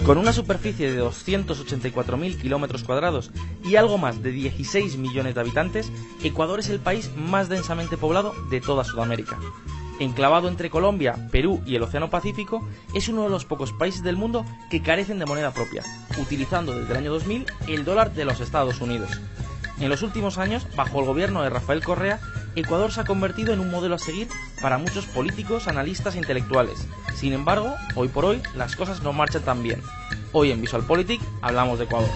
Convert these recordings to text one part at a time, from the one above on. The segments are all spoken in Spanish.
Con una superficie de 284.000 kilómetros cuadrados y algo más de 16 millones de habitantes, Ecuador es el país más densamente poblado de toda Sudamérica. Enclavado entre Colombia, Perú y el Océano Pacífico, es uno de los pocos países del mundo que carecen de moneda propia, utilizando desde el año 2000 el dólar de los Estados Unidos. En los últimos años, bajo el gobierno de Rafael Correa, Ecuador se ha convertido en un modelo a seguir para muchos políticos, analistas e intelectuales. Sin embargo, hoy por hoy, las cosas no marchan tan bien. Hoy en VisualPolitik hablamos de Ecuador.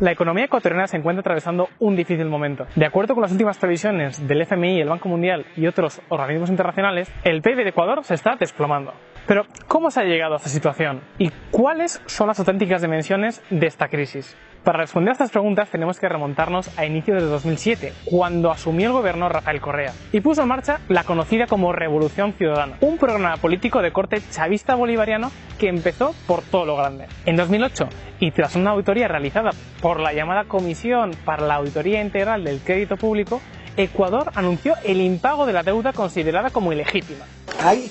La economía ecuatoriana se encuentra atravesando un difícil momento. De acuerdo con las últimas previsiones del FMI, el Banco Mundial y otros organismos internacionales, el PIB de Ecuador se está desplomando. Pero, ¿cómo se ha llegado a esta situación? ¿Y cuáles son las auténticas dimensiones de esta crisis? Para responder a estas preguntas tenemos que remontarnos a inicios de 2007, cuando asumió el gobierno Rafael Correa y puso en marcha la conocida como Revolución Ciudadana, un programa político de corte chavista bolivariano que empezó por todo lo grande. En 2008, y tras una auditoría realizada por la llamada Comisión para la Auditoría Integral del Crédito Público, Ecuador anunció el impago de la deuda considerada como ilegítima. Hay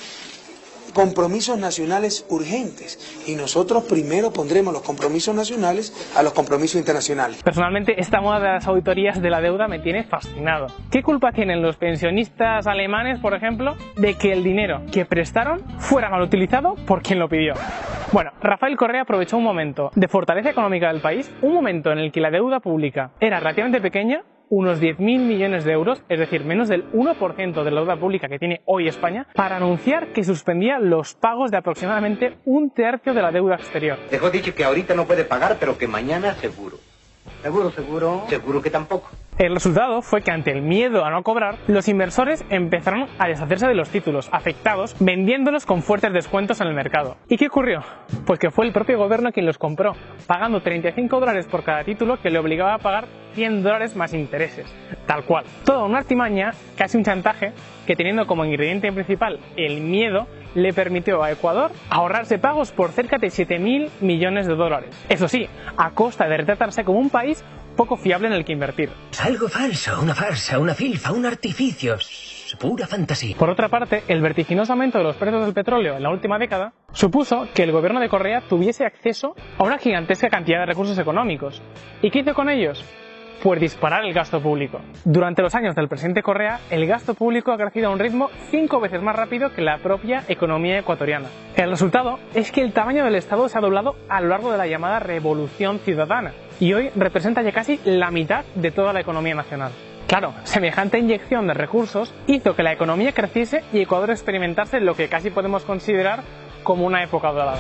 compromisos nacionales urgentes y nosotros primero pondremos los compromisos nacionales a los compromisos internacionales. Personalmente, esta moda de las auditorías de la deuda me tiene fascinado. ¿Qué culpa tienen los pensionistas alemanes, por ejemplo, de que el dinero que prestaron fuera mal utilizado por quien lo pidió? Bueno, Rafael Correa aprovechó un momento de fortaleza económica del país, un momento en el que la deuda pública era relativamente pequeña, unos 10.000 millones de euros, es decir, menos del 1% de la deuda pública que tiene hoy España, para anunciar que suspendía los pagos de aproximadamente un tercio de la deuda exterior. Dejó dicho que ahorita no puede pagar, pero que mañana seguro. Seguro que tampoco. El resultado fue que ante el miedo a no cobrar, los inversores empezaron a deshacerse de los títulos afectados, vendiéndolos con fuertes descuentos en el mercado. ¿Y qué ocurrió? Pues que fue el propio gobierno quien los compró, pagando $35 por cada título que le obligaba a pagar $100 más intereses. Tal cual. Toda una artimaña, casi un chantaje, que teniendo como ingrediente principal el miedo, le permitió a Ecuador ahorrarse pagos por cerca de 7.000 millones de dólares. Eso sí, a costa de retratarse como un país poco fiable en el que invertir. Algo falso, una farsa, una filfa, un artificio. Pura fantasía. Por otra parte, el vertiginoso aumento de los precios del petróleo en la última década supuso que el gobierno de Correa tuviese acceso a una gigantesca cantidad de recursos económicos. ¿Y qué hizo con ellos? Pues disparar el gasto público. Durante los años del presidente Correa, el gasto público ha crecido a un ritmo 5 veces más rápido que la propia economía ecuatoriana. El resultado es que el tamaño del Estado se ha doblado a lo largo de la llamada Revolución Ciudadana y hoy representa ya casi la mitad de toda la economía nacional. Claro, semejante inyección de recursos hizo que la economía creciese y Ecuador experimentase lo que casi podemos considerar como una época dorada.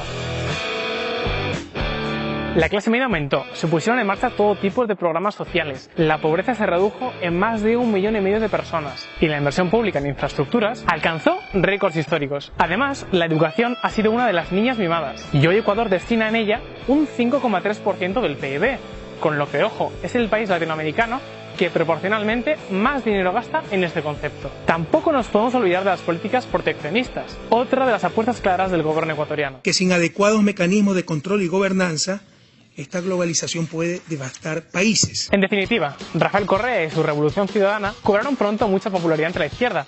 La clase media aumentó, se pusieron en marcha todo tipo de programas sociales, la pobreza se redujo en más de 1,5 millones de personas y la inversión pública en infraestructuras alcanzó récords históricos. Además, la educación ha sido una de las niñas mimadas y hoy Ecuador destina en ella un 5,3% del PIB, con lo que, ojo, es el país latinoamericano que proporcionalmente más dinero gasta en este concepto. Tampoco nos podemos olvidar de las políticas proteccionistas, otra de las apuestas claras del gobierno ecuatoriano. Que sin adecuados mecanismos de control y gobernanza, esta globalización puede devastar países. En definitiva, Rafael Correa y su Revolución Ciudadana cobraron pronto mucha popularidad entre la izquierda,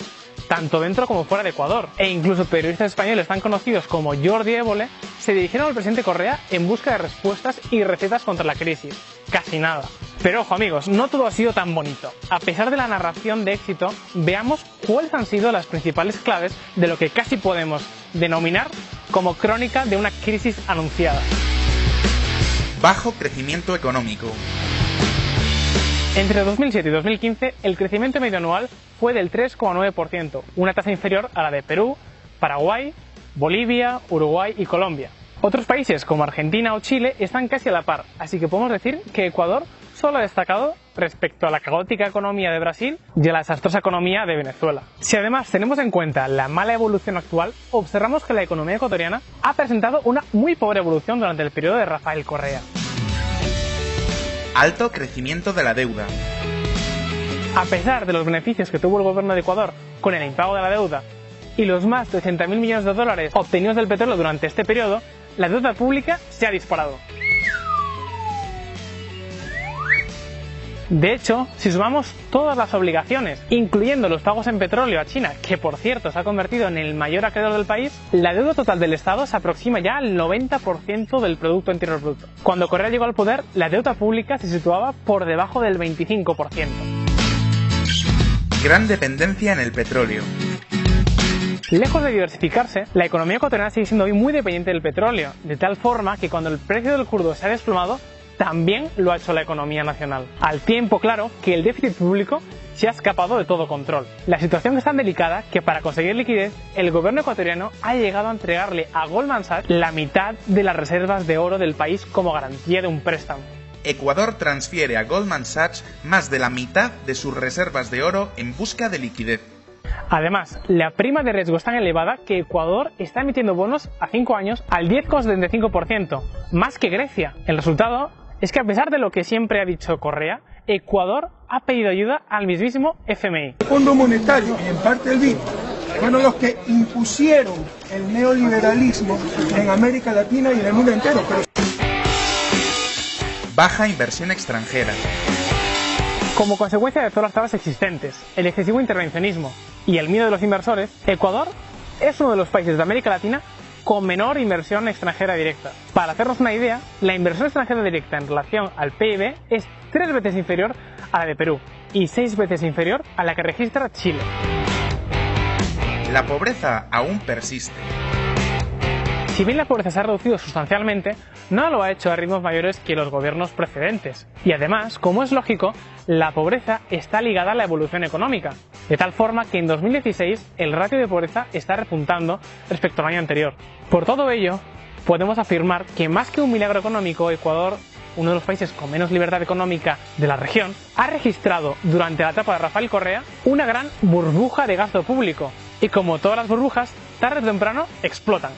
tanto dentro como fuera de Ecuador, e incluso periodistas españoles tan conocidos como Jordi Évole se dirigieron al presidente Correa en busca de respuestas y recetas contra la crisis. Casi nada. Pero ojo amigos, no todo ha sido tan bonito. A pesar de la narración de éxito, veamos cuáles han sido las principales claves de lo que casi podemos denominar como crónica de una crisis anunciada. Bajo crecimiento económico. Entre 2007 y 2015, el crecimiento medio anual fue del 3,9%, una tasa inferior a la de Perú, Paraguay, Bolivia, Uruguay y Colombia. Otros países como Argentina o Chile están casi a la par, así que podemos decir que Ecuador solo ha destacado respecto a la caótica economía de Brasil y a la desastrosa economía de Venezuela. Si además tenemos en cuenta la mala evolución actual, observamos que la economía ecuatoriana ha presentado una muy pobre evolución durante el periodo de Rafael Correa. Alto crecimiento de la deuda. A pesar de los beneficios que tuvo el gobierno de Ecuador con el impago de la deuda y los más de 80.000 millones de dólares obtenidos del petróleo durante este periodo, la deuda pública se ha disparado. De hecho, si sumamos todas las obligaciones, incluyendo los pagos en petróleo a China, que por cierto se ha convertido en el mayor acreedor del país, la deuda total del Estado se aproxima ya al 90% del Producto Interior Bruto. Cuando Correa llegó al poder, la deuda pública se situaba por debajo del 25%. Gran dependencia en el petróleo. Lejos de diversificarse, la economía ecuatoriana sigue siendo hoy muy dependiente del petróleo, de tal forma que cuando el precio del crudo se ha desplomado, también lo ha hecho la economía nacional. Al tiempo, claro, que el déficit público se ha escapado de todo control. La situación es tan delicada que para conseguir liquidez, el gobierno ecuatoriano ha llegado a entregarle a Goldman Sachs la mitad de las reservas de oro del país como garantía de un préstamo. Ecuador transfiere a Goldman Sachs más de la mitad de sus reservas de oro en busca de liquidez. Además, la prima de riesgo es tan elevada que Ecuador está emitiendo bonos a 5 años al 10,75%, más que Grecia. El resultado es que a pesar de lo que siempre ha dicho Correa, Ecuador ha pedido ayuda al mismísimo FMI. El Fondo Monetario y en parte el BID fueron los que impusieron el neoliberalismo en América Latina y en el mundo entero. Baja inversión extranjera. Como consecuencia de todas las trabas existentes, el excesivo intervencionismo y el miedo de los inversores, Ecuador es uno de los países de América Latina con menor inversión extranjera directa. Para hacernos una idea, la inversión extranjera directa en relación al PIB es 3 veces inferior a la de Perú y 6 veces inferior a la que registra Chile. La pobreza aún persiste. Si bien la pobreza se ha reducido sustancialmente, no lo ha hecho a ritmos mayores que los gobiernos precedentes. Y además, como es lógico, la pobreza está ligada a la evolución económica, de tal forma que en 2016 el ratio de pobreza está repuntando respecto al año anterior. Por todo ello, podemos afirmar que más que un milagro económico, Ecuador, uno de los países con menos libertad económica de la región, ha registrado durante la etapa de Rafael Correa una gran burbuja de gasto público. Y como todas las burbujas, tarde o temprano explotan.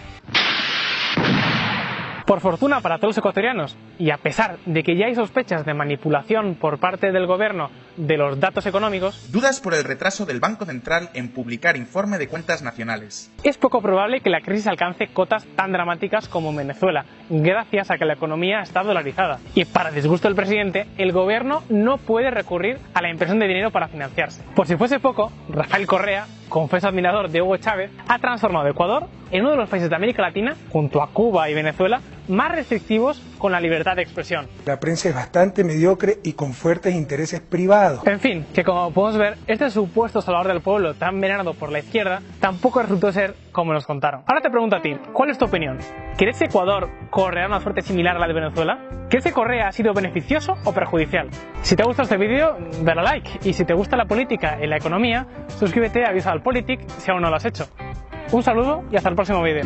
Por fortuna para todos los ecuatorianos, y a pesar de que ya hay sospechas de manipulación por parte del gobierno de los datos económicos, dudas por el retraso del Banco Central en publicar informe de cuentas nacionales. Es poco probable que la crisis alcance cotas tan dramáticas como en Venezuela, gracias a que la economía está dolarizada. Y para disgusto del presidente, el gobierno no puede recurrir a la impresión de dinero para financiarse. Por si fuese poco, Rafael Correa, confeso admirador de Hugo Chávez, ha transformado Ecuador en uno de los países de América Latina, junto a Cuba y Venezuela, más restrictivos con la libertad de expresión. La prensa es bastante mediocre y con fuertes intereses privados. En fin, que como podemos ver, este supuesto salvador del pueblo tan venerado por la izquierda tampoco resultó ser como nos contaron. Ahora te pregunto a ti, ¿cuál es tu opinión? ¿Crees que Ecuador correrá una suerte similar a la de Venezuela? ¿Crees que Correa ha sido beneficioso o perjudicial? Si te ha gustado este vídeo, dale a like, y si te gusta la política y la economía, suscríbete a Visual Politic si aún no lo has hecho. Un saludo y hasta el próximo vídeo.